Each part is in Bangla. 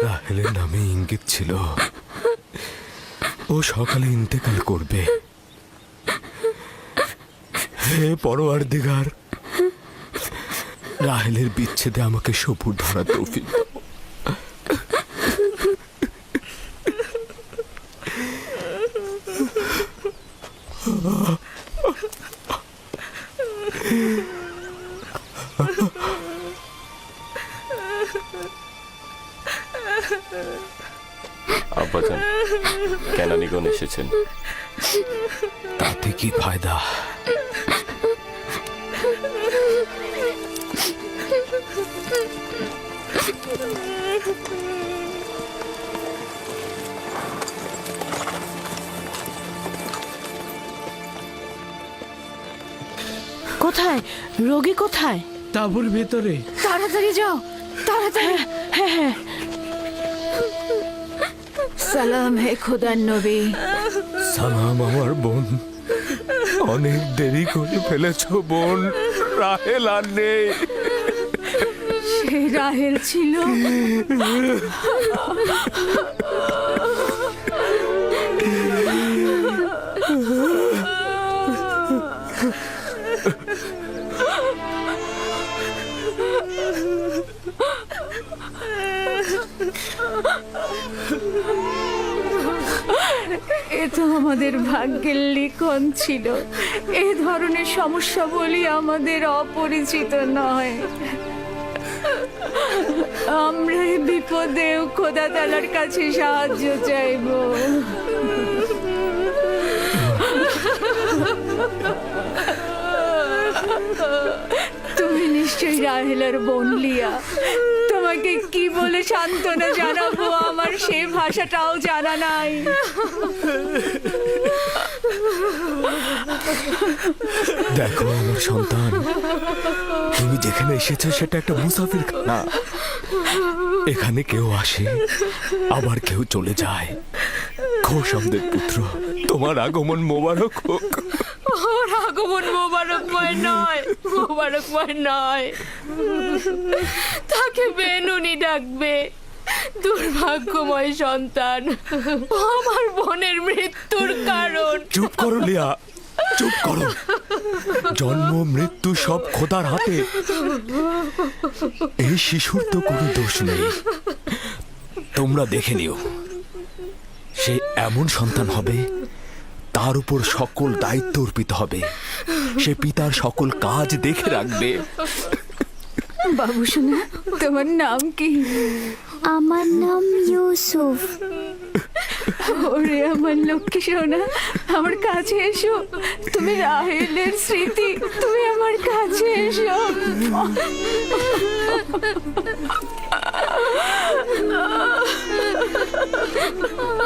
রাহেলের নামে ইঙ্গিত ছিল ও সকালে ইন্তেকাল করবে। হে পরওয়ারদিগার, রাহেলের বিচ্ছেদে আমাকে সবুর ধরা তৌফিক দাও। আব্বাজান, কেনানিগণ এসেছেন। তাতে কি ফায়দা? কোথায় রোগী? কোথায়? তাঁবুর ভেতরে। তাড়াতাড়ি যাও, তাড়াতাড়ি। হ্যাঁ হ্যাঁ। সালাম হে খোদার নবী। সালাম আমার বোন। অনেক দেরি করে ফেলেছ বোন, রাহেল আর নেই। সে রাহেল ছিল। এ তো আমাদের ভাগ্যের লিখন ছিল। এ ধরনের সমস্যা বলি আমাদের অপরিচিত নয়। আমরা এই বিপদেও খোদা তাআলার কাছে সাহায্য চাইব। তুমি নিশ্চয়ই রাহেলার বোন লিয়া। তোমাকে কি বলে সান্ত্বনা জানাবো, আমার সে ভাষাটাও জানা নাই। দেখো আমার সন্তান, তুমি যেখানে এসেছো সেটা একটা মুসাফির খানা। এখানে কেউ আসে আবার কেউ চলে যায়। খোশামদের পুত্র, তোমার আগমন মোবারক হোক। ওর আগমন মোবারকময় নয়, মোবারকময় নয়। তাকে বেনুনি ডাকবে। দুর্ভাগ্যময় সন্তান, আমার বোনের মৃত্যুর কারণ। চুপ করো লিয়া, চুপ করো। জন্ম মৃত্যু সব খোদার হাতে। এই শিশুর তো কোনো দোষ নেই। তোমরা দেখে নিও, সে এমন সন্তান হবে তার উপর সকল দায়িত্ব অর্পিত হবে। সে পিতার সকল কাজ দেখে রাখবে। বাবু শোনা, তোমার নাম কি? আমার নাম ইউসুফ। ওরে আমার লক্ষ্মী সোনা, আমার কাছে এসো। তুমি রাহেলের স্মৃতি, তুমি আমার কাছে এসো।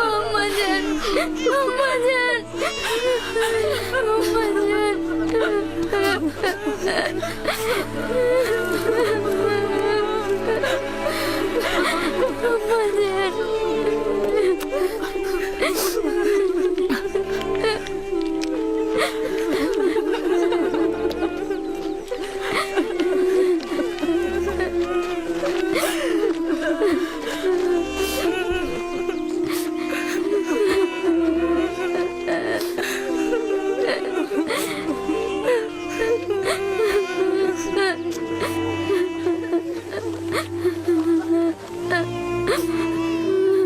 আমাজান, আমাজান, আমাজান।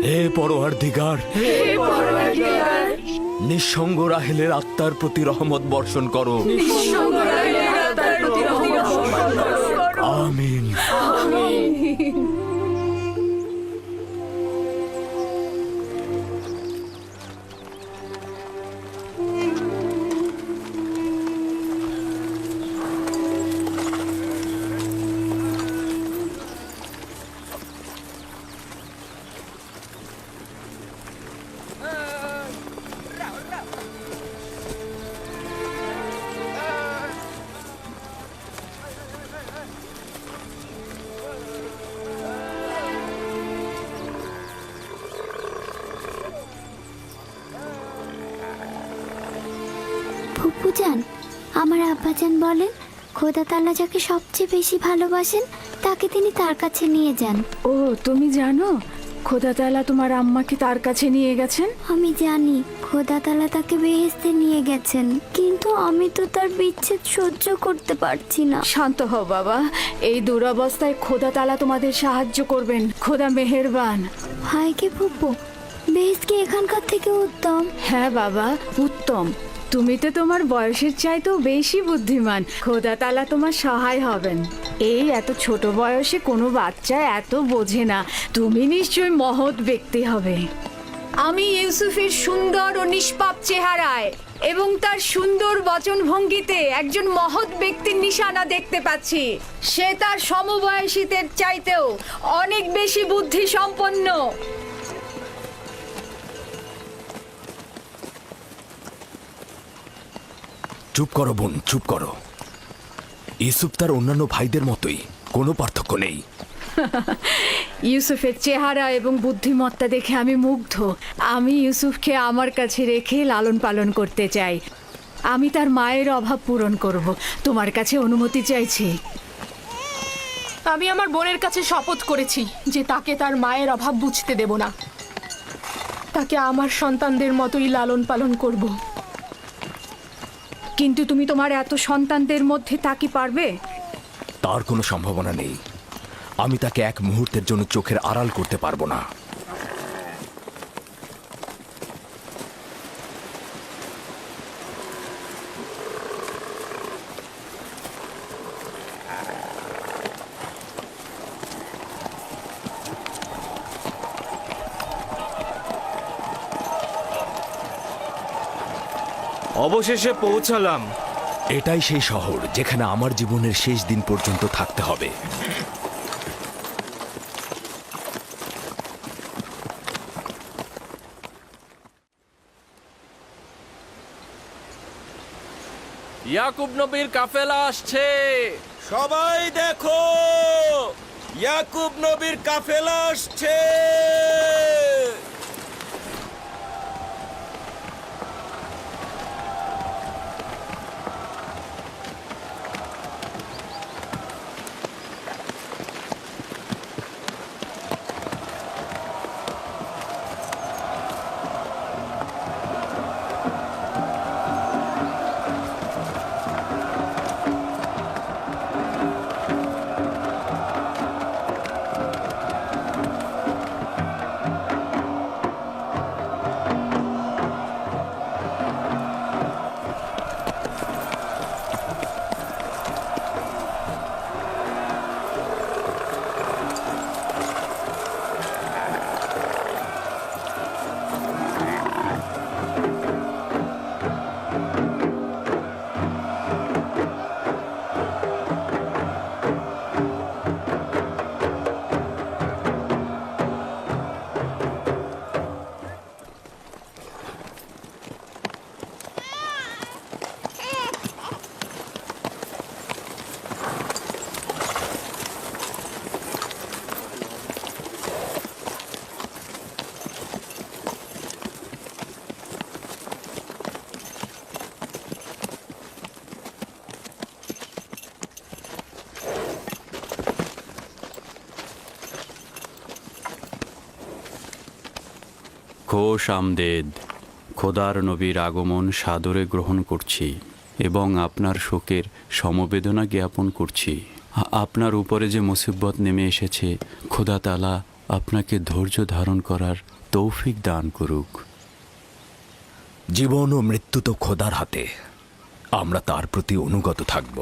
হে পরওয়ারদিগার, নিঃসঙ্গ রাহেলের আত্মার প্রতি রহমত বর্ষণ করো। আমিন। ফুপুজান, আমার আব্বাজান বলেন খোদা তাআলা যাকে সবচেয়ে বেশি ভালোবাসেন তাকে তিনি তার কাছে নিয়ে যান। ও, তুমি জানো খোদা তাআলা তোমার আম্মাকে তার কাছে নিয়ে গেছেন? আমি জানি খোদা তাআলা তাকে বেহেশতে নিয়ে গেছেন, কিন্তু আমি তো তার বিচ্ছেদ সহ্য করতে পারছি না। শান্ত হও বাবা, এই দুরবস্থায় খোদা তাআলা তোমাদের সাহায্য করবেন। খোদা মেহেরবান। হায় কে ফুপু, বেহেশত কি এখানকার থেকে উত্তম? হ্যাঁ বাবা, উত্তম। তুমি তো তোমার বয়সের চাইতেও বেশি বুদ্ধিমান। খোদা তাআলা তোমার সহায় হবেন। এই এত ছোট বয়সে কোনো বাচ্চা এত বোঝে না। তুমি নিশ্চয়ই মহৎ ব্যক্তি হবে। আমি ইউসুফের সুন্দর ও নিষ্পাপ চেহারায় এবং তার সুন্দর বচনভঙ্গিতে একজন মহৎ ব্যক্তির নিশানা দেখতে পাচ্ছি। সে তার সমবয়সীদের চাইতেও অনেক বেশি বুদ্ধি সম্পন্ন। চুপ করো বোন, চুপ করো। ইউসুফ তার অন্যান্য ভাইদের মতোই, কোনো পার্থক্য নেই। ইউসুফের চেহারা এবং বুদ্ধিমত্তা দেখে আমি মুগ্ধ। আমি ইউসুফকে আমার কাছে রেখে লালন পালন করতে চাই। আমি তার মায়ের অভাব পূরণ করব। তোমার কাছে অনুমতি চাইছি। আমি আমার বোনের কাছে শপথ করেছি যে তাকে তার মায়ের অভাব বুঝতে দেব না। তাকে আমার সন্তানদের মতোই লালন পালন করব। কিন্তু তুমি তোমার এত সন্তানদের মধ্যে তা কি পারবে? তার কোনো সম্ভাবনা নেই। আমি তাকে এক মুহূর্তের জন্য চোখের আড়াল করতে পারবো না। অবশেষে পৌঁছালাম। এটাই সেই শহর যেখানে আমার জীবনের শেষ দিন পর্যন্ত থাকতে হবে। ইয়াকুব নবীর কাফেলা আসছে। সবাই দেখো, ইয়াকুব নবীর কাফেলা আসছে। খোশ আমদেদ। খোদার নবীর আগমন সাদরে গ্রহণ করছি এবং আপনার শোকের সমবেদনা জ্ঞাপন করছি। আপনার উপরে যে মুসিবত নেমে এসেছে, খোদা তাআলা আপনাকে ধৈর্য ধারণ করার তৌফিক দান করুক। জীবন ও মৃত্যু তো খোদার হাতে, আমরা তার প্রতি অনুগত থাকব।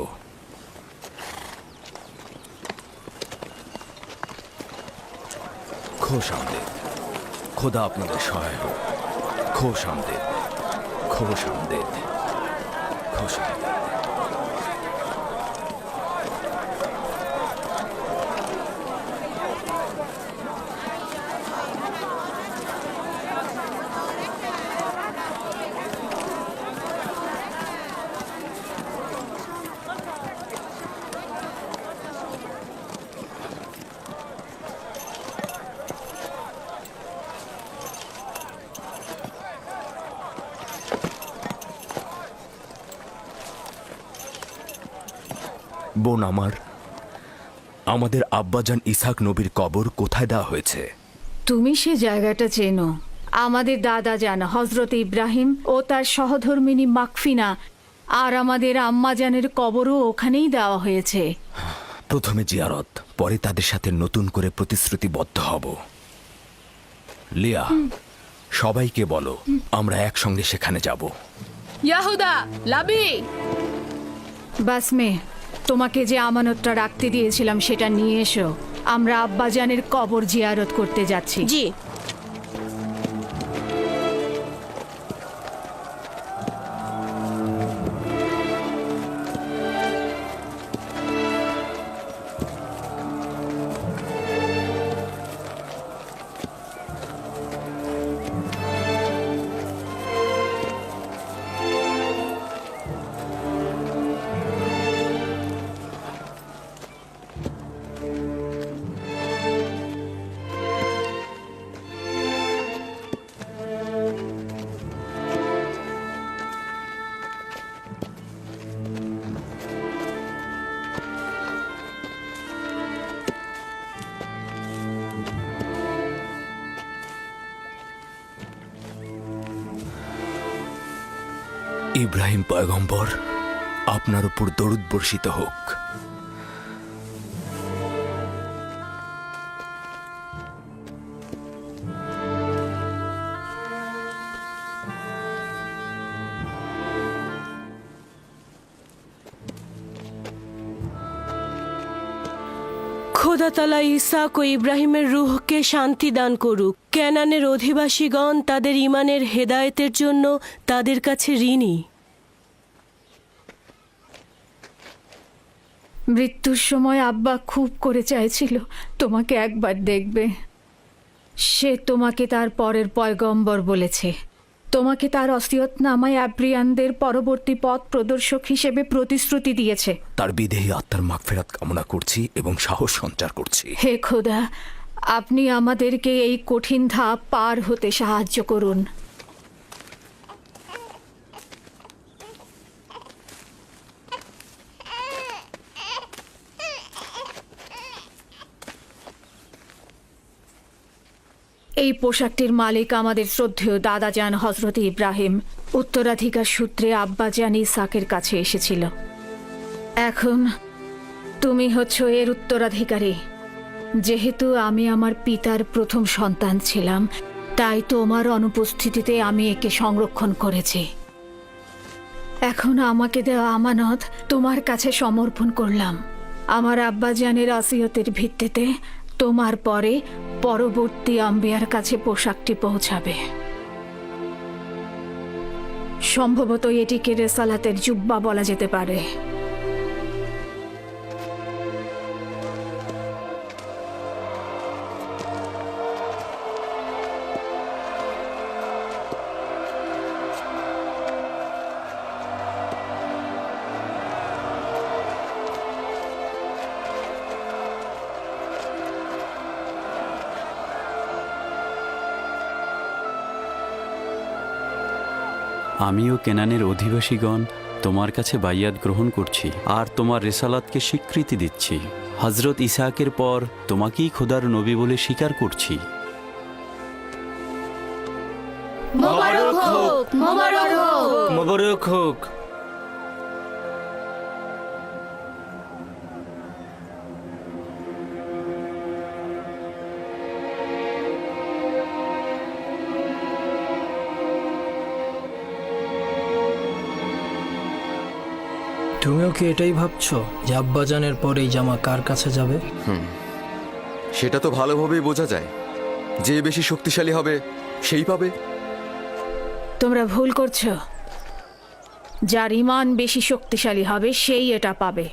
খোশ আমদেদ। খোদা আপনাদের সহায় হোক। খোশ আমদেদ, খোশ আমদেদ, খোশ আমদেদ। বোন আমার, আমাদের আব্বাজান ইসাক নবীর কবর কোথায় দেওয়া হয়েছে? তুমি সে জায়গাটা চেনো। আমাদের দাদা জান হজরত ইব্রাহিম ও তার সহধর্মিনী মাকফিনা আর আমাদের আম্মাজানের কবরও ওখানেই দেওয়া হয়েছে। প্রথমে জিয়ারত, পরে তাদের সাথে নতুন করে প্রতিশ্রুতিবদ্ধ হব। লিয়া, সবাইকে বলো আমরা একসঙ্গে সেখানে যাব। ইয়াহুদা, লাবি, বাসমে, তোমাকে যে আমানতটা রাখতে দিয়েছিলাম সেটা নিয়ে এসো। আমরা আব্বাজানের কবর জিয়ারত করতে যাচ্ছি। জি। ইব্রাহিম পয়গম্বর, আপনার উপর দরুদ বর্ষিত হোক। খোদা তাআলা ইসাক ও ইব্রাহিমের রূহকে শান্তি দান করুক। কেনানের অধিবাসীগণ তাদের ঈমানের হেদায়েতের জন্য তাদের কাছে ঋণী। মৃত্যুর সময় আব্বা খুব করে চাইছিল তোমাকে একবার দেখবে। সে তোমাকে তার পরের পয়গম্বর বলেছে। তোমাকে তার ওসিয়তনামায় আব্রিয়ানদের পরবর্তী পথ প্রদর্শক হিসেবে প্রতিশ্রুতি দিয়েছে। তার বিদেহী আত্মার মাগফিরাত কামনা করছি এবং সাহস সঞ্চার করছি। হে খোদা, আপনি আমাদেরকে এই কঠিন ধাপ পার হতে সাহায্য করুন। এই পোশাকটির মালিক আমাদের শ্রদ্ধেয় দাদাজান হজরত ইব্রাহিম উত্তরাধিকার সূত্রে আব্বাজান ইসাকের কাছে এসেছিল। এখন তুমি হচ্ছ এর উত্তরাধিকারী। যেহেতু আমি আমার পিতার প্রথম সন্তান ছিলাম, তাই তোমার অনুপস্থিতিতে আমি একে সংরক্ষণ করেছি। এখন আমাকে দেওয়া আমানত তোমার কাছে সমর্পণ করলাম। আমার আব্বাজানের ওসিয়তের ভিত্তিতে তোমার পরে পরবর্তী আম্বিয়ার কাছে পোশাকটি পৌঁছাবে। সম্ভবত এটিকে রেসালাতের জুব্বা বলা যেতে পারে। আমিও কেনানের অধিবাসীগণ তোমার কাছে বাইয়াত গ্রহণ করছি আর তোমার রেসালাতকে স্বীকৃতি দিচ্ছি। হজরত ইসাকের পর তোমাকেই খোদার নবী বলে স্বীকার করছি। মোবারক হোক, মোবারক হোক। মোবারক হোক। তুমিও কি এটাই ভাবছো যে আব্বাজানের পর এই জামা কার কাছে যাবে? সেটা তো ভালোভাবেই বোঝা যায়। যে বেশি শক্তিশালী হবে সেই পাবে। তোমরা ভুল করছো। যার ঈমান বেশি শক্তিশালী হবে সেই এটা পাবে।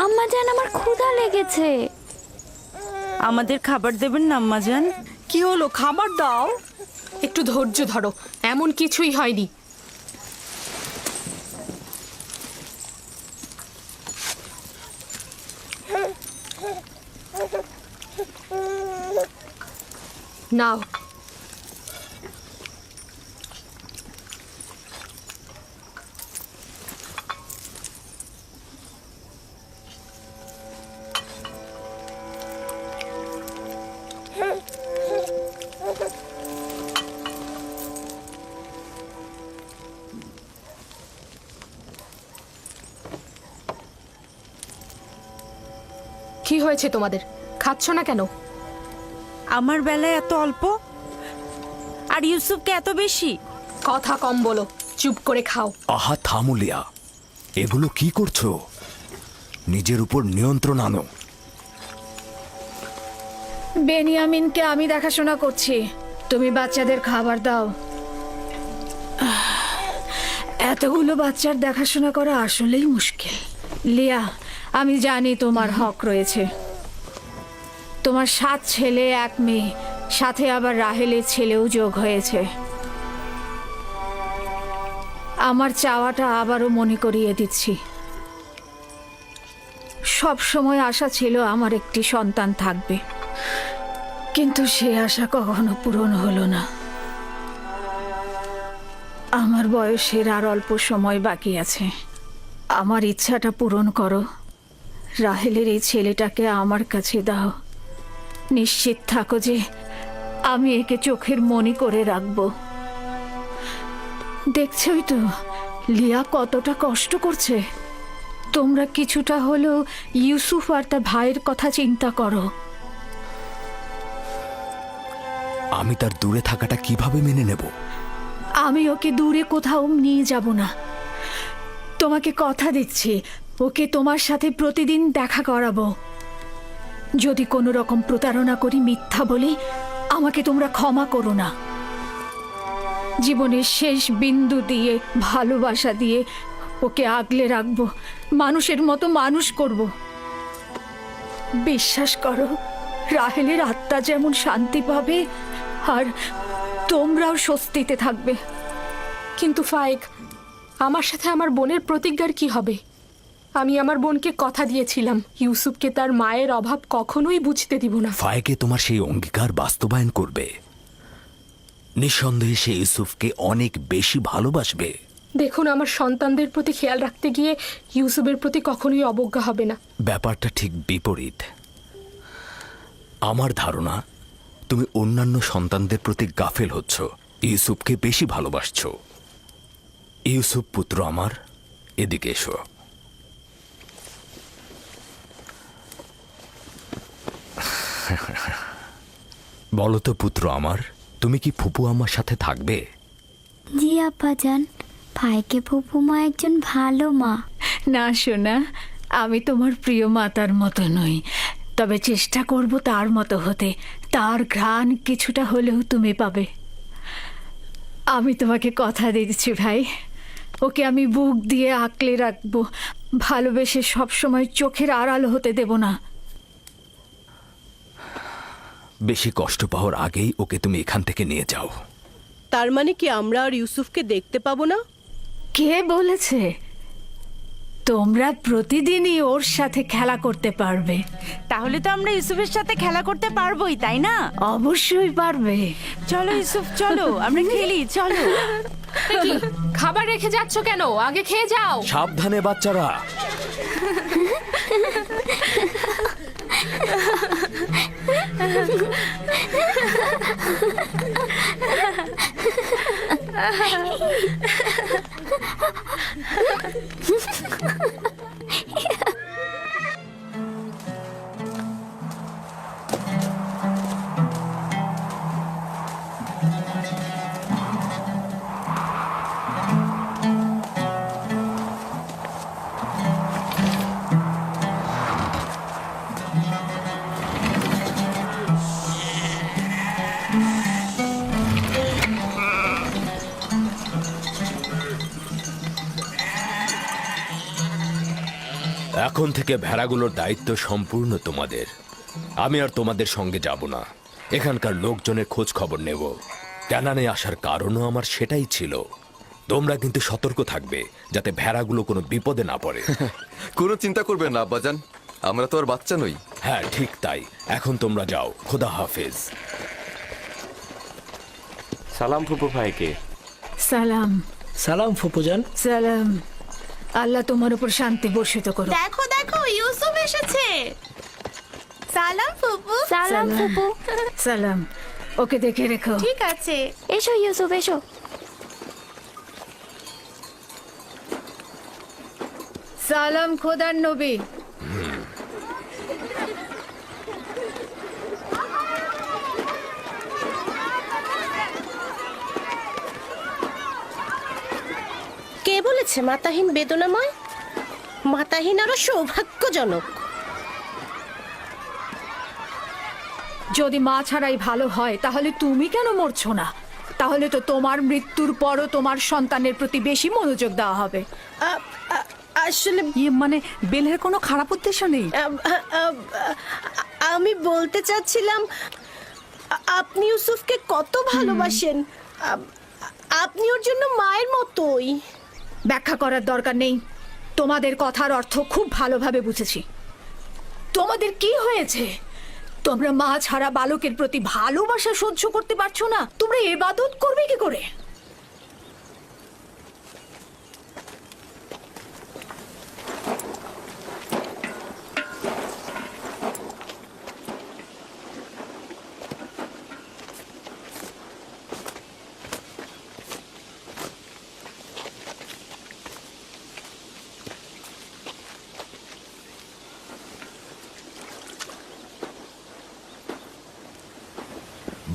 আম্মা জান, আমার ক্ষুধা লেগেছে। আমাদের খাবার দেবেন না আম্মাজান? কি হলো, খাবার দাও। একটু ধৈর্য ধরো, এমন কিছুই হয়নি। নাও। কি হয়েছে তোমাদের? খাচ্ছ না কেন? আমার বেলায় এত অল্প আর ইউসুফকে এত বেশি। কথা কম বলো, চুপ করে খাও। আহা থামো লিয়া, এগুলো কি করছো? নিজের উপর নিয়ন্ত্রণ আনো। বেনিয়ামিনকে আমি দেখাশোনা করছি, তুমি বাচ্চাদের খাবার দাও। এতগুলো বাচ্চার দেখাশোনা করা আসলেই মুশকিল। লিয়া, আমি জানি তোমার হক রয়েছে। তোমার 7 ছেলে 1 মেয়ে, সাথে আবার রাহেলের ছেলেও যোগ হয়েছে। আমার চাওয়াটা আবারও মনে করিয়ে দিচ্ছি। সব সময় আশা ছিল আমার একটি সন্তান থাকবে, কিন্তু সে আশা কখনো পূরণ হলো না। আমার বয়সের আর অল্প সময় বাকি আছে। আমার ইচ্ছাটা পূরণ করো। রাহেলের এই ছেলেটাকে আমার কাছে দাও। নিশ্চিত থাকো যে আমি একে চোখের মনি করে রাখবো। দেখছই তো লিয়া কতটা কষ্ট করছে। তোমরা কিছুটা হলেও ইউসুফ আর তার ভাইয়ের কথা চিন্তা করো। আমি তার দূরে থাকাটা কিভাবে মেনে নেব? আমি ওকে দূরে কোথাও নিয়ে যাব না। তোমাকে কথা দিচ্ছি, ওকে তোমার সাথে প্রতিদিন দেখা করাবো। যদি কোনো রকম প্রতারণা করি, মিথ্যা বলি, আমাকে তোমরা ক্ষমা করো না। জীবনের শেষ বিন্দু দিয়ে, ভালোবাসা দিয়ে ওকে আগলে রাখবো, মানুষের মতো মানুষ করব। বিশ্বাস করো, রাহেলের আত্মা যেমন শান্তি পাবে আর তোমরাও স্বস্তিতে থাকবে। কিন্তু ফায়েক, আমার সাথে আমার বোনের প্রতিজ্ঞার কি হবে? আমি আমার বোনকে কথা দিয়েছিলাম ইউসুফকে তার মায়ের অভাব কখনোই বুঝতে দিব না। ফায়েকে তোমার সেই অঙ্গীকার বাস্তবায়ন করবে। নিঃসন্দেহে সে ইউসুফকে অনেক বেশি ভালোবাসবে। দেখুন, আমার সন্তানদের প্রতি খেয়াল রাখতে গিয়ে ইউসুফের প্রতি কখনোই অবজ্ঞা হবে না। ব্যাপারটা ঠিক বিপরীত। আমার ধারণা তুমি অন্যান্য সন্তানদের প্রতি গাফেল হচ্ছ, ইউসুফকে বেশি ভালোবাসছো। ইউসুফ পুত্র আমার, এদিকে এসো। বলো তো পুত্র আমার, তুমি কি ফুপু আমার সাথে থাকবে? জি আব্বাজান, ভাইকে ফুপু মা একজন ভালো মা। না সোনা, আমি তোমার প্রিয় মাতার মতো নই, তবে চেষ্টা করব তার মতো হতে। তার ঘ্রাণ কিছুটা হলেও তুমি পাবে। আমি তোমাকে কথা দিচ্ছি ভাই, ওকে আমি বুক দিয়ে আঁকলে রাখবো, ভালোবেসে সবসময় চোখের আড়াল হতে দেব না। বেশি কষ্ট পাওয়ার আগেই ওকে তুমি এখান থেকে নিয়ে যাও। তার মানে কি আমরা আর ইউসুফকে দেখতে পাবো না? কে বলেছে? তোমরা প্রতিদিনই ওর সাথে খেলা করতে পারবে। তাহলে তো আমরা ইউসুফের সাথে খেলা করতে পারবোই, তাই না? অবশ্যই পারবে। চলো ইউসুফ, চলো আমরা খেলি, চলো। এ কি, খাবার রেখে যাচ্ছ কেন? আগে খেয়ে যাও। সাবধানে বাচ্চারা। এখন থেকে ভেড়াগুলোর দায়িত্ব সম্পূর্ণ তোমাদের। আমি আর তোমাদের সঙ্গে যাব না, এখানকার লোকজনের খোঁজ খবর নেব। ক্যানানে আসার কারণও আমার সেটাই ছিল। তোমরা কিন্তু সতর্ক থাকবে যাতে ভেড়াগুলো কোনো বিপদে না পড়ে। কোনো চিন্তা করবেন না আব্বাজান, আমরা তো আর বাচ্চা নই। হ্যাঁ ঠিক তাই। এখন তোমরা যাও, খোদা হাফেজ। সালাম ফুপু ভাইকে। সালাম। সালাম ফুপুজান। সালাম। আল্লাহ তোমার উপর শান্তি বর্ষিত করো। দেখো দেখো, ইউসুফ এসেছে। সালাম ফুপু। সালাম ফুপু। সালাম। ওকে দেখে রেখো। ঠিক আছে। এসো ইউসুফ, এসো। সালাম খোদার নবী। কে বলেছে মাতাহীন বেদনাময়? মাতাহীন আরো সৌভাগ্যজনক। যদি মা ছাড়াই ভালো হয় তাহলে তুমি কেন মরছো না? তাহলে তো তোমার মৃত্যুর পরও তোমার সন্তানের প্রতি বেশি মনোযোগ দেওয়া হবে। আসলে মানে বেলের কোনো খারাপ উদ্দেশ্য নেই। আমি বলতে চাচ্ছিলাম, আপনি ইউসুফকে কত ভালোবাসেন। আপনি ওর জন্য মায়ের মতোই। ব্যাখ্যা করার দরকার নেই। তোমাদের কথার অর্থ খুব ভালোভাবে বুঝেছি। তোমাদের কি হয়েছে? তোমরা মা ছাড়া বালকের প্রতি ভালোবাসা সহ্য করতে পারছো না? তোমরা ইবাদত করবে কি করে?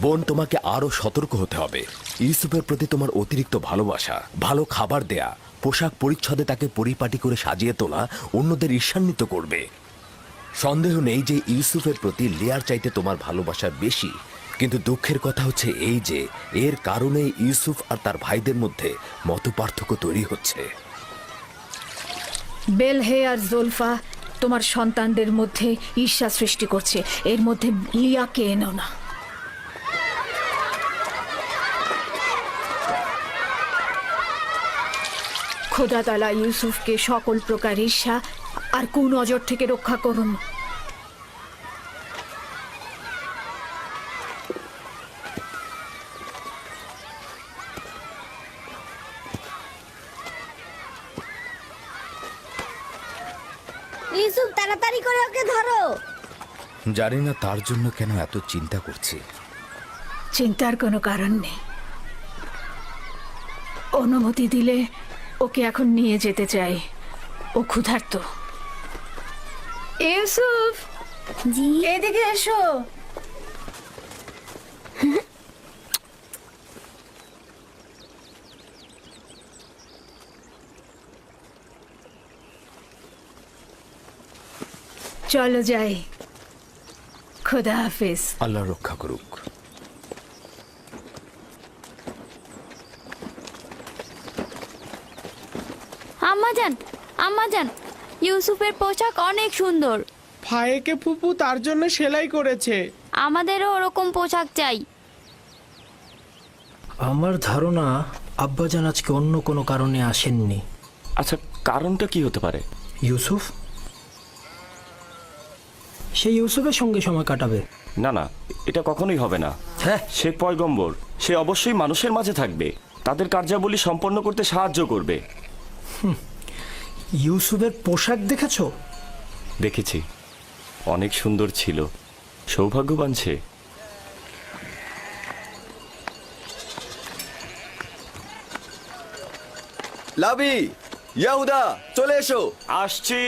বোন, তোমাকে আরো সতর্ক হতে হবে। ইউসুফের প্রতি তোমার অতিরিক্ত ভালোবাসা, ভালো খাবার দেয়া, পোশাক পরিচ্ছদে তাকে পরিপাটি করে সাজিয়ে তোলা অন্যদের ঈর্ষান্বিত করবে। সন্দেহ নেই যে ইউসুফের প্রতি লিয়ার চাইতে তোমার ভালোবাসা বেশি। কিন্তু দুঃখের কথা হচ্ছে এই যে এর কারণে ইউসুফ আর তার ভাইদের মধ্যে মতপার্থক্য তৈরি হচ্ছে। বেলহে আর জোলফা তোমার সন্তানদের মধ্যে ঈর্ষা সৃষ্টি করছে। এর মধ্যে লিয়াকে এনো না। খোদা তাআলা ইউসুফকে সকল প্রকার ঈর্ষা আর কুনজর থেকে রক্ষা করুন। ইউসুফ, তাড়াতাড়ি করে ওকে ধরো। জানি না তার জন্য কেন এত চিন্তা করছি। চিন্তার কোনো কারণ নেই। অনুমতি দিলে ওকে এখন নিয়ে যেতে চাই। ও ক্ষুধার্ত। ইউসুফ, জি। এদিকে এসো। চলো যাই। খোদা হাফেজ। আল্লাহ রক্ষা করুক। আম্মাজান, আম্মাজান, ইউসুফের পোশাক অনেক সুন্দর। ভাইকে ফুপু তার জন্য সেলাই করেছে। আমাদেরও ওরকম পোশাক চাই। আমার ধারণা আব্বাজান আজকে অন্য কোনো কারণে আসেননি। আচ্ছা, কারণটা কি হতে পারে? ইউসুফ? সে ইউসুফের সঙ্গে সময় কাটাবে। না না, এটা কখনোই হবে না। হ্যাঁ, সে পয়গম্বর, সে অবশ্যই মানুষের মাঝে থাকবে, তাদের কার্যাবলী সম্পন্ন করতে সাহায্য করবে। ইউসুফের পোশাক দেখেছো? দেখেছি, অনেক সুন্দর ছিল। সৌভাগ্যবান সে। লাবি, ইয়াহুদা, চলে এসো। আসছি।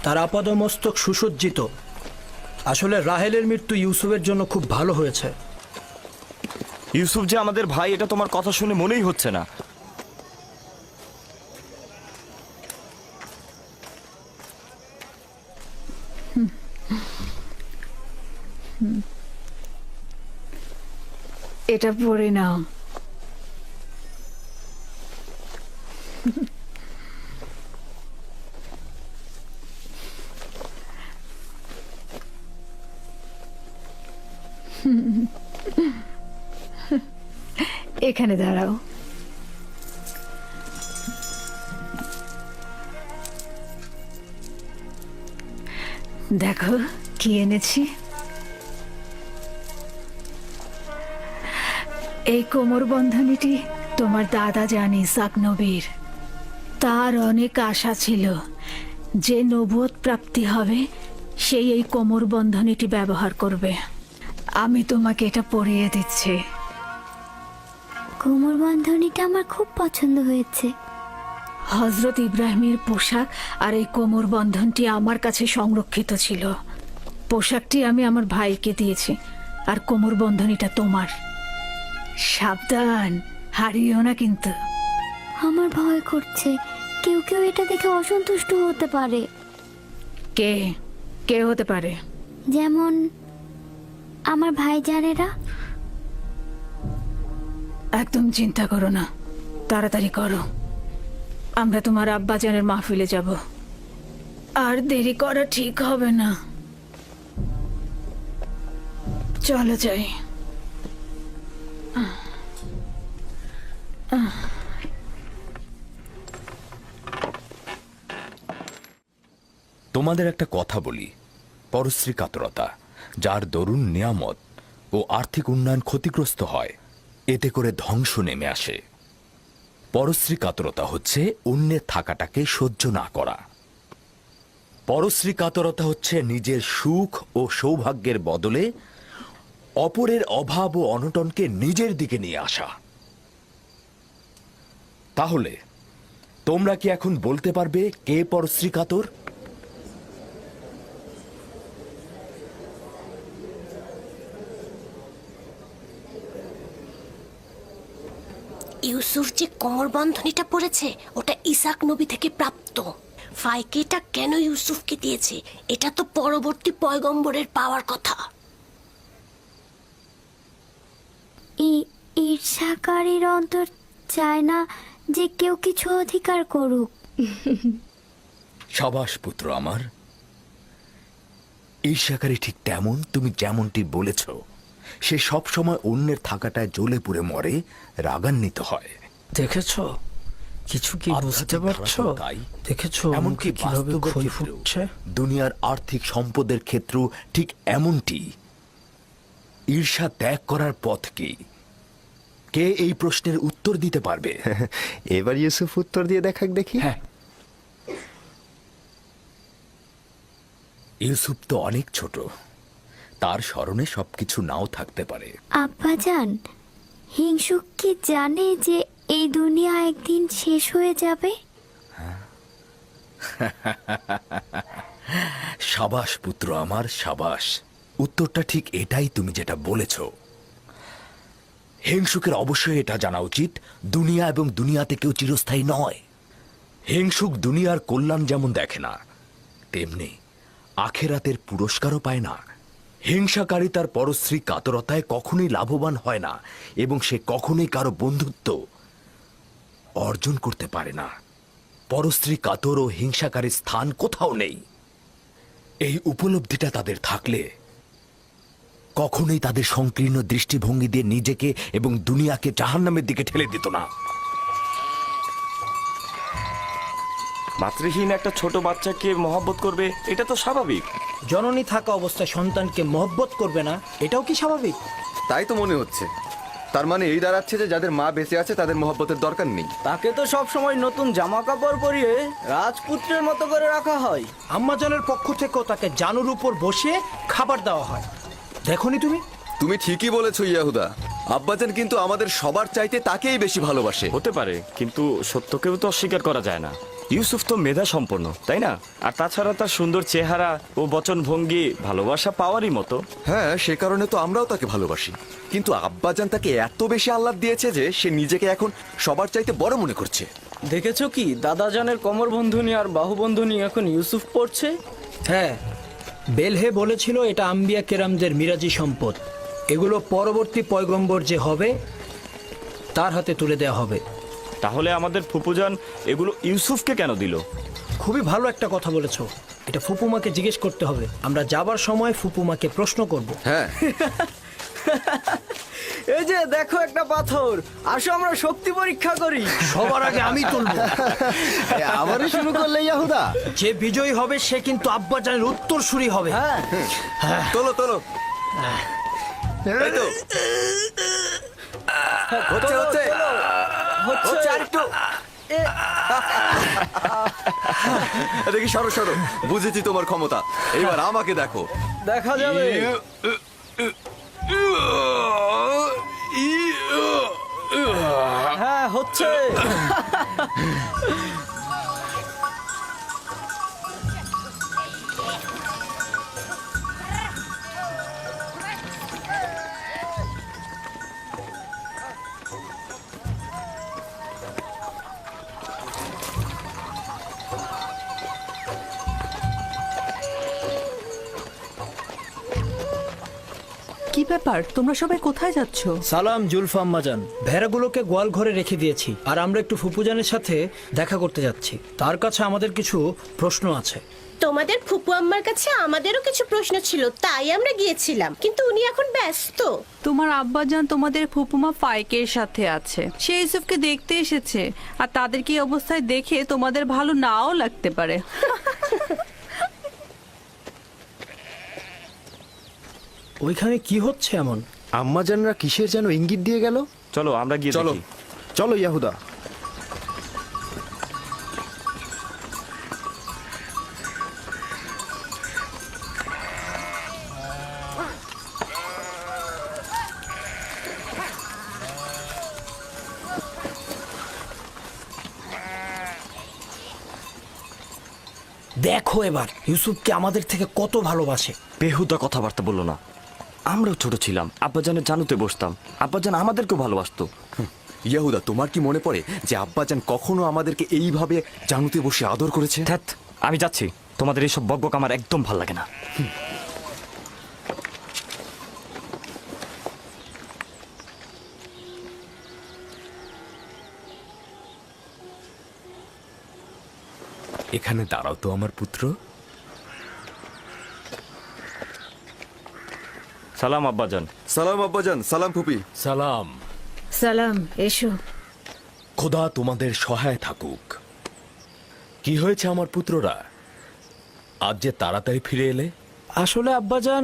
তার আপাদমস্তক সুসজ্জিত। আসলে রাহেলের মৃত্যু ইউসুফের জন্য খুব ভালো হয়েছে। ইউসুফ যে আমাদের ভাই, এটা তোমার কথা শুনে মনেই হচ্ছে না। এটা পড়ে নাও। এখানে দাঁড়াও। দেখো কি এনেছি। এই কোমর বন্ধনীটি তোমার দাদা জান ইসাক নবীর। তার অনেক আশা ছিল যে নবুয়ত প্রাপ্তি হবে সেই এই কোমর বন্ধনীটি ব্যবহার করবে। আমি তোমাকে এটা পরিয়ে দিচ্ছি। কোমর বন্ধনীটা আমার খুব পছন্দ হয়েছে। হজরত ইব্রাহিমের পোশাক আর এই কোমর বন্ধনটি আমার কাছে সংরক্ষিত ছিল। পোশাকটি আমি আমার ভাইকে দিয়েছি, আর কোমর বন্ধনীটা তোমার। সাবধান, হারিও না কিন্তু। আমার ভয় করছে, কেউ কেউ এটা দেখে অসন্তুষ্ট হতে পারে। কে কে হতে পারে? যেমন আমার ভাইজানেরা। একদম চিন্তা করো না, তাড়াতাড়ি করো। আমরা তোমার আব্বাজানের মাহফিলে যাব, আর দেরি করা ঠিক হবে না। চলো যাই। তোমাদের একটা কথা বলি, পরশ্রী কাতরতা, যার দরুন নিয়ামত ও আর্থিক উন্নয়ন ক্ষতিগ্রস্ত হয়, এতে করে ধ্বংস নেমে আসে। পরশ্রী কাতরতা হচ্ছে অন্যের থাকাটাকে সহ্য না করা। পরশ্রী কাতরতা হচ্ছে নিজের সুখ ও সৌভাগ্যের বদলে অপরের অভাব ও অনটনকে নিজের দিকে নিয়ে আসা। তাহলে তোমরা কি এখন বলতে পারবে কে পরশ্রী কাতর? ইউসুফ যে কোমর বন্ধনীটা পড়েছে ওটা ইসাক নবী থেকে প্রাপ্ত। ফাইকে এটা কেন ইউসুফকে দিয়েছে? এটা তো পরবর্তী পয়গম্বরের পাওয়ার কথা। ঈর্ষাকারীর অন্তর চায় না যে কেউ কিছু অধিকার করুক। সাবাস পুত্র আমার। ঈর্ষাকারী ঠিক তেমন, তুমি যেমনটি বলেছ, সে সব সময় অন্যের থাকাটায় জ্বলে পুড়ে মরে, রাগান্বিত হয়। দেখেছো কিছু কি বুঝতে পারছো? দেখেছো এমনকি কিভাবে বাস্তবের ক্ষয় ক্ষেত্রেও, ফুটছে? দুনিয়ার আর্থিক সম্পদের ক্ষেত্রেও ঠিক এমনটি। ঈর্ষা ত্যাগ করার পথ কি? কে এই প্রশ্নের উত্তর দিতে পারবে? এবার ইউসুফ উত্তর দিয়ে দেখাক দেখি। হ্যাঁ, ইউসুফ তো অনেক ছোট, তার স্মরণে সবকিছু নাও থাকতে পারে। আব্বাজান, হিংসুক কি জানে যে এই দুনিয়া একদিন শেষ হয়ে যাবে? সাবাস পুত্র আমার, সাবাস। উত্তরটা ঠিক এটাই, তুমি যেটা বলেছ। হিংসুকের অবশ্যই এটা জানা উচিত, দুনিয়া এবং দুনিয়াতে কেউ চিরস্থায়ী নয়। হিংসুক দুনিয়ার কল্যাণ যেমন দেখে না, তেমনি আখেরাতের পুরস্কারও পায় না। হিংসাকারী তার পরশ্রী কাতরতায় কখনোই লাভবান হয় না, এবং সে কখনোই কারো বন্ধুত্ব অর্জন করতে পারে না। পরশ্রী কাতর ও হিংসাকারীর স্থান কোথাও নেই। এই উপলব্ধিটা তাদের থাকলে কখনোই তাদের সংকীর্ণ দৃষ্টিভঙ্গি দিয়ে নিজেকে এবং দুনিয়াকে জাহান্নামের দিকে ঠেলে দিত না। মাতৃহীন একটা ছোট বাচ্চাকে মহব্বত করবে, এটা তো স্বাভাবিক। জননী থাকা অবস্থায় সন্তানকে মহব্বত করবে না, এটাও কি স্বাভাবিক? তাই তো মনে হচ্ছে। তার মানে এই দাঁড়াচ্ছে যে যাদের মা বেঁচে আছে তাদের মহব্বতের দরকার নেই। তাকে তো সব সময় নতুন জামা কাপড় পরিয়ে রাজপুত্রের মতো করে রাখা হয়। আম্মাজানের পক্ষ থেকেও তাকে জানুর উপর বসিয়ে খাবার দেওয়া হয়। দেখনি তুমি? তুমি ঠিকই বলেছো ইয়াহুদা। আব্বাজান কিন্তু আমাদের সবার চাইতে তাকেই বেশি ভালোবাসে। হতে পারে, কিন্তু সত্যকেও তো অস্বীকার করা যায় না। ইউসুফ তো মেধা সম্পন্ন, তাই না? আর তাছাড়া তার সুন্দর চেহারা ও বচনভঙ্গি ভালোবাসা পাওয়ারই মতো। হ্যাঁ, সে কারণে তো আমরাও তাকে ভালোবাসি। কিন্তু আব্বাজান তাকে এত বেশি আহ্লাদ দিয়েছে যে সে নিজেকে এখন সবার চাইতে বড় মনে করছে। দেখেছো কি দাদাজানের কোমর বন্ধনী আর বাহু বন্ধনী এখন ইউসুফ পড়ছে? হ্যাঁ, বেলহে বলেছিল এটা আম্বিয়া কেরামদের মিরাজি সম্পদ। এগুলো পরবর্তী পয়গম্বর যে হবে তার হাতে তুলে দেওয়া হবে। তাহলে আমাদের ফুপুজান এগুলো ইউসুফকে কেন দিল? খুবই ভালো একটা কথা বলেছো। এটা ফুপুমাকে জিজ্ঞেস করতে হবে। আমরা যাবার সময় ফুপুমাকে প্রশ্ন করব। হ্যাঁ, এই যে দেখো একটা পাথর, আসো আমরা শক্তি পরীক্ষা করি। সবার আগে আমি তুলব। আবারও শুরু করলে ইয়াহুদা। যে বিজয়ী হবে সে কিন্তু আব্বাজানের উত্তরসূরি হবে। হ্যাঁ, তোলো তোলো। এই তো। হচ্ছে হচ্ছে হচ্ছে আরেকটু। দেখি, সরো সরো। বুঝেছি তোমার ক্ষমতা, এবার আমাকে দেখো। দেখা যাবে। হ্যাঁ, হচ্ছে। কি ব্যাপার, তোমরা সবাই কোথায় যাচ্ছ? সালাম জুলফা আম্মাজান। ভেড়াগুলোকে গোয়াল ঘরে রেখে দিয়েছি, আর আমরা একটু ফুপুজানের সাথে দেখা করতে যাচ্ছি। তার কাছে আমাদের কিছু প্রশ্ন আছে। তোমাদের ফুপু আম্মার কাছে আমাদেরও কিছু প্রশ্ন ছিল, তাই আমরা গিয়েছিলাম, কিন্তু উনি এখন ব্যস্ত। তোমার আব্বাজান তোমাদের ফুপুমা ফাইকের সাথে আছে। সে ইউসুফকে দেখতে এসেছে, আর তাদেরকে এই অবস্থায় দেখে তোমাদের ভালো নাও লাগতে পারে। ওইখানে কি হচ্ছে এমন? আম্মাজানরা কিসের যেন ইঙ্গিত দিয়ে গেল। চলো আমরা গিয়ে চলো। দেখি। চলো ইয়াহুদা। দেখো এবার ইউসুফকে আমাদের থেকে কত ভালোবাসে। বেহুদা কথাবার্তা বললো না। আমরাও ছোট ছিলাম, আব্বাজানের জানুতে বসতাম, আব্বাজান আমাদেরকেও ভালোবাসতো। ইয়াহুদা, তোমার কি মনে পড়ে যে আব্বাজান কখনো আমাদেরকে এইভাবে জানুতে বসে আদর করেছে? ধ্যাৎ, আমি যাচ্ছি। তোমাদের এইসব বকবক আমার একদম ভাল লাগে না। এখানে দাঁড়াও তো আমার পুত্র। সালাম আব্বাজান। সালাম আব্বাজান। সালাম ফুপি। সালাম। সালাম, এসো। খোদা তোমাদের সহায় থাকুক। কি হয়েছে আমার পুত্ররা, আজ যে তাড়াতাড়ি ফিরে এলে? আসলে আব্বাজান,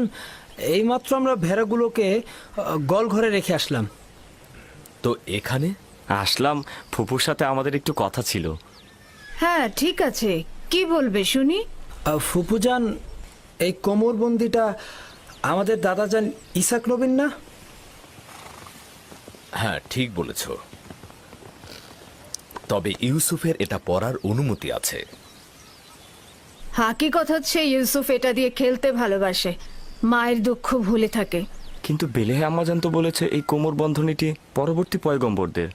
এইমাত্র আমরা ভেড়াগুলোকে গোয়াল ঘরে রেখে আসলাম। তো এখানে আসলাম, ফুপুর সাথে আমাদের একটু কথা ছিল। হ্যাঁ, ঠিক আছে, কি বলবে শুনি। ফুপুজান, এই কোমরবন্দিটা আমাদের দাদাজান ইসাক নবীন না? হ্যাঁ, ঠিক বলেছ। তবে ইউসুফের এটা পরার অনুমতি আছে। হাকিকত হচ্ছে ইউসুফ এটা দিয়ে খেলতে ভালোবাসে, মায়ের দুঃখ ভুলে থাকে। কিন্তু বেলেহে আম্মাজান তো বলেছে এই কোমর বন্ধনীটি পরবর্তী পয়গম্বরদের,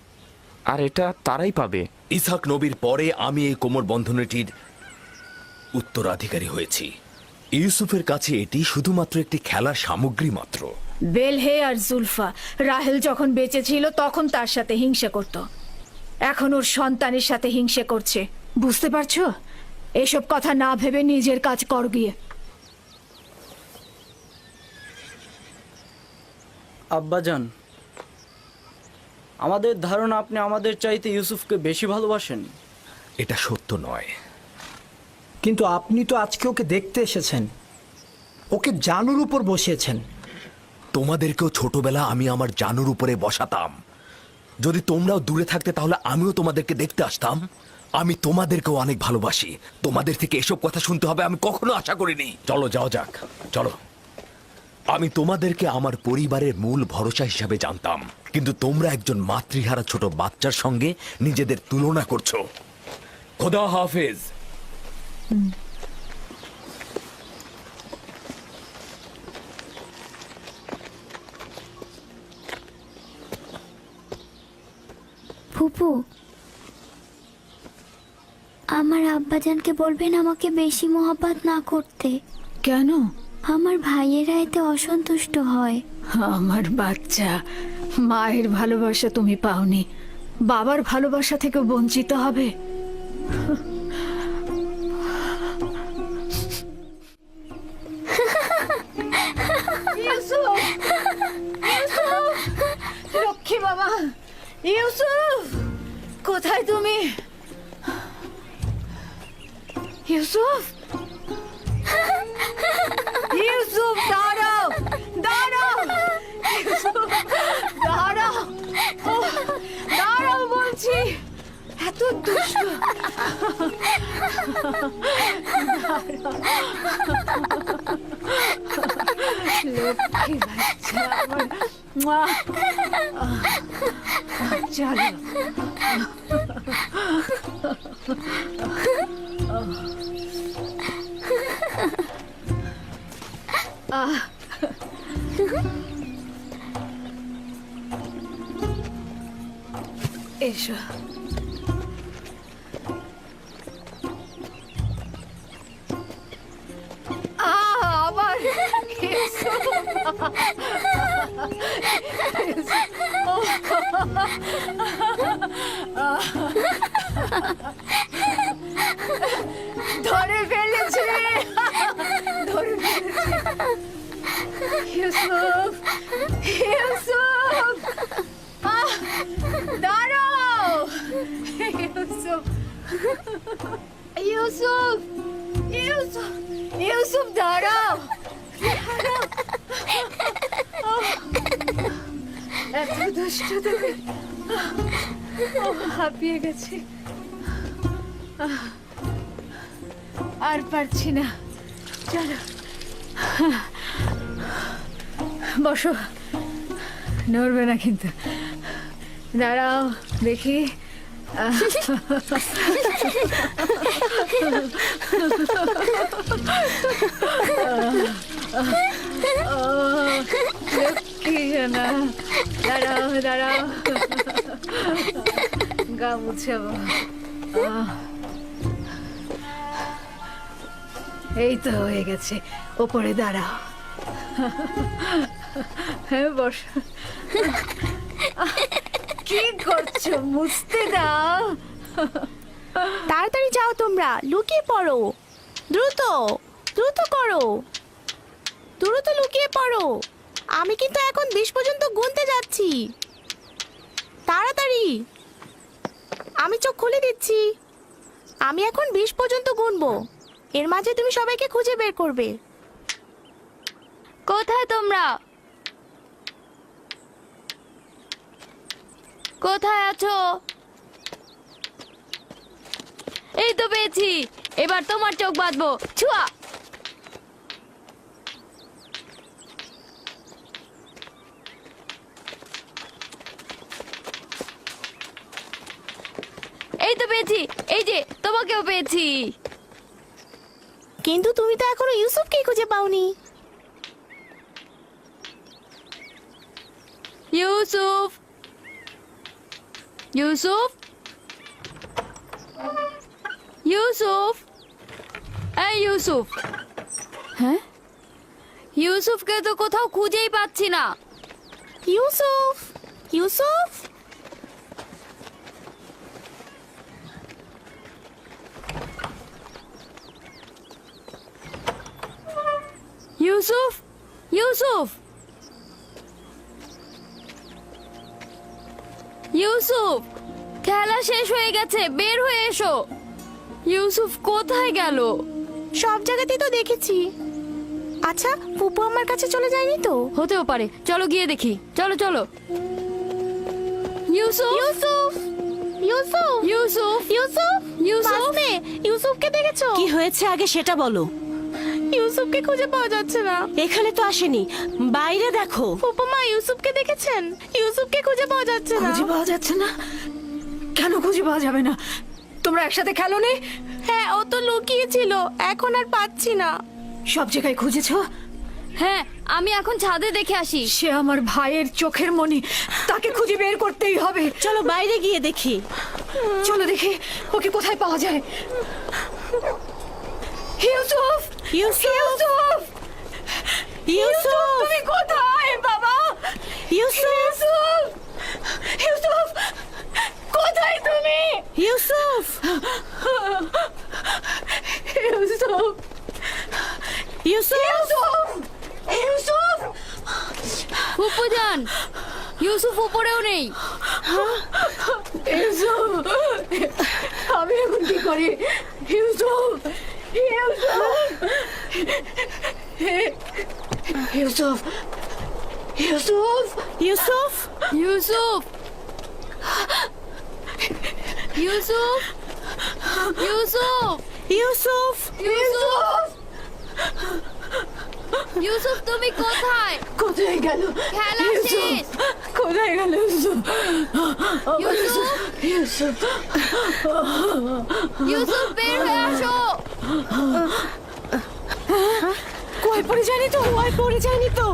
আর এটা তারাই পাবে। ইসাক নবীর পরে আমি এই কোমর বন্ধনীটির উত্তরাধিকারী হয়েছি। ইউসুফের কাছে এটি শুধুমাত্র একটি খেলার সামগ্রী মাত্র। বেলহে আর জুলফা রাহেল যখন বেঁচে ছিল তখন তার সাথে হিংসা করত, এখন ওর সন্তানের সাথে হিংসা করছে। বুঝতে পারছো? এসব কথা না ভেবে নিজের কাজ কর গিয়ে। আব্বাজান, আমাদের ধারণা আপনি আমাদের চাইতে ইউসুফকে বেশি ভালোবাসেন। এটা সত্য নয়। কিন্তু আপনি তো আজকে ওকে দেখতে এসেছেন, ওকে জানুর উপর বসিয়েছেন। তোমাদেরকেও ছোটবেলা আমি আমার জানুর উপরে বসাতাম। যদি তোমরাও দূরে থাকতে তাহলে আমিও তোমাদেরকে দেখতে আসতাম। আমি তোমাদেরকেও অনেক ভালোবাসি। তোমাদের থেকে এসব কথা শুনতে হবে আমি কখনো আশা করিনি। চলো যাও যাক, চলো। আমি তোমাদেরকে আমার পরিবারের মূল ভরসা হিসাবে জানতাম, কিন্তু তোমরা একজন মাতৃহারা ছোট বাচ্চার সঙ্গে নিজেদের তুলনা করছো। খোদা হাফেজ। ফুপু, আমার আব্বাজানকে বলবেন আমাকে বেশি মহব্বত না করতে। কেন? আমার ভাইয়েরা এতে অসন্তুষ্ট হয়। আমার বাচ্চা, মায়ের ভালোবাসা তুমি পাওনি, বাবার ভালোবাসা থেকে বঞ্চিত হবে। লক্ষ্মী বাবা, ইউসুফ কোথায় তুমি? ইউসুফ, ইউসুফ দাঁড়াও, দাঁড়াও, ইউসুফ দাঁড়াও, দাঁড়াও বলছি। এত দুষ্ট। লক্ষ্মী বাচ্চা আমার। চলো। এসো। আবার ধরে ফেলেছে, ধরে ফেলেছে। ইউসুফ, ইউসুফ দাঁড়াও, ইউসুফ, ইউসুফ, ইউসুফ, ইউসুফ দাঁড়াও, এত দুষ্ট তুমি। হাঁপিয়ে গেছি, আর পারছি না। চলো বসো, নড়বে না কিন্তু। দাঁড়াও দেখি। লক্ষ্মী জানা, দাঁড়াও দাঁড়াও, গা মুছাবো। এই তো হয়ে গেছে, ওপরে দাঁড়াও। হ্যাঁ বস। কি করছো? মুছতে দাও। তাড়াতাড়ি যাও, তোমরা লুকিয়ে পড়ো, দ্রুত দ্রুত করো, দ্রুত লুকিয়ে পড়ো। আমি কিন্তু এখন 20 পর্যন্ত গুনতে যাচ্ছি। তাড়াতাড়ি, আমি চোখ খুলে দিচ্ছি। আমি এখন 20 পর্যন্ত গুনবো, এর মাঝে তুমি সবাইকে খুঁজে বের করবে। কোথায় তোমরা? কোথায় আছো? এই তো পেয়েছি, এবার তোমার চোখ বাঁধবো। ছুয়া। এই তো পেয়েছি, এই যে তোমাকেও পেয়েছি। কিন্তু তুমি তো এখনো ইউসুফকে খুঁজে পাওনি। ইউসুফ, ইউসুফ, ইউসুফ, এই ইউসুফ। হ্যাঁ, ইউসুফকে তো কোথাও খুঁজেই পাচ্ছি না। ইউসুফ, ইউসুফ, ইউসুফ, ইউসুফ, ইউসুফ, খেলা শেষ হয়ে গেছে, বের হয়ে এসো। ইউসুফ কোথায় গেল? সব জায়গাতেই তো দেখেছি। আচ্ছা, ফুপু আমার কাছে চলে যায়নি তো? হতেও পারে, চলো গিয়ে দেখি। চলো চলো। ইউসুফ, ইউসুফ, ইউসুফ, ইউসুফ, ইউসুফ, ইউসুফ, ইউসুফকে দেখেছো? কি হয়েছে আগে সেটা বলো। ইউসুফকে খুঁজে পাওয়া যাচ্ছে না। এখানে তো আসেনি, বাইরে দেখো। ফুপু মা ইউসুফকে দেখেছেন? ইউসুফকে খুঁজে পাওয়া যাচ্ছে না। খুঁজে পাওয়া যাচ্ছে না? কেন খুঁজে পাওয়া যাবে না? তোমরা একসাথে খেলো নি? হ্যাঁ, ও তো লুকিয়েছিল, এখন আর পাচ্ছি না। সব জায়গায় খুঁজেছো? হ্যাঁ, আমি এখন ছাদে দেখে আসি। সে আমার ভাইয়ের চোখের মনি, তাকে খুঁজে বের করতেই হবে। চলো বাইরে গিয়ে দেখি। চলো দেখি ওকে কোথায় পাওয়া যায়। ইউসুফ, ইউসুফ, ইউসুফ, ইউসুফ, তুমি কোথায় বাবা? ইউসুফ, ইউসুফ, কোথায় তুমি? ইউসুফ, ইউসুফ, ইউসুফ, ইউসুফ, ফুপু যান, ইউসুফ উপরেও নেই। ইউসুফ, আমি এখন কি করি? ইউসুফ, ইউসুফ, ইউসুফ, ইউসুফ, ইউসুফ, ইউসুফ, ইউসুফ, ইউসুফ, ইউসুফ, ইউসুফ, তুমি কোথায়? কোথায় গেল? খেলা শেষ। কোথায় গেল ইউসুফ? ইউসুফ, ইউসুফ, ইউসুফ, বের হয়ে আসো। কই পড়ে যায়নি তো? পড়ে যায়নি তো?